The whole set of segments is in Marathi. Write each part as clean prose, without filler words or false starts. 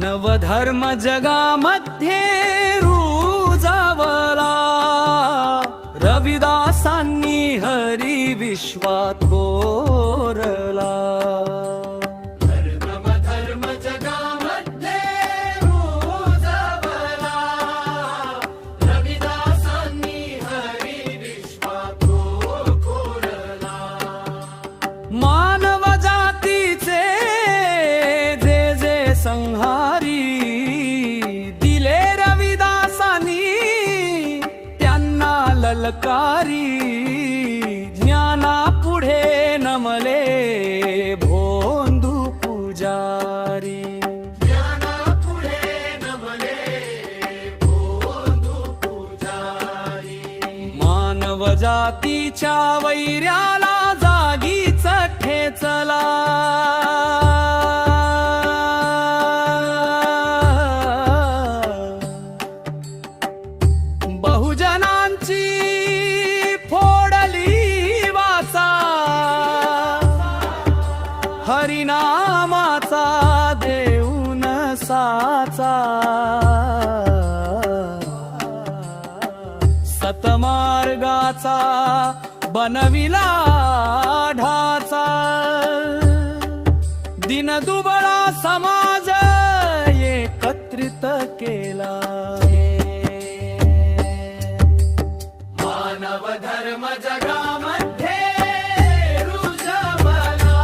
नवधर्म जगामध्ये रुजवला, रविदासांनी हरी विश्वात कोरला. धर्म जगामध्ये रुजवला, रविदासांनी हरी विश्वात कोरला. मानव जातीचे जे जे संहारी दिले रविदासांनी, त्यांना ललकारी ज्ञाना पुढे नमले भोंदू पुजारी. ज्ञाना पुढे नमले भोंदू पुजारी. मानव जातीच्या वैर्याला जागीच ठेचला, बहुजनांची फोडली वाचा, हरिनामाचा देऊन साचा. सतमार्गाचा बनविला ढाचा, दिनदुबळा समाज एकत्रित केला. मानव धर्म जगामध्ये रुजवला,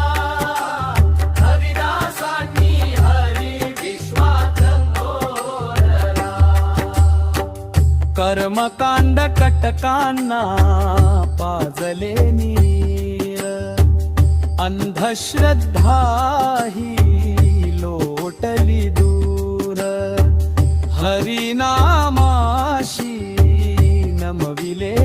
रविदासांनी हरी विश्वात कोरला. कर्मकांड कटकांना पाजले नीर, अंधश्रद्धा ही लोटली दूर. हरिनामाशी नमविले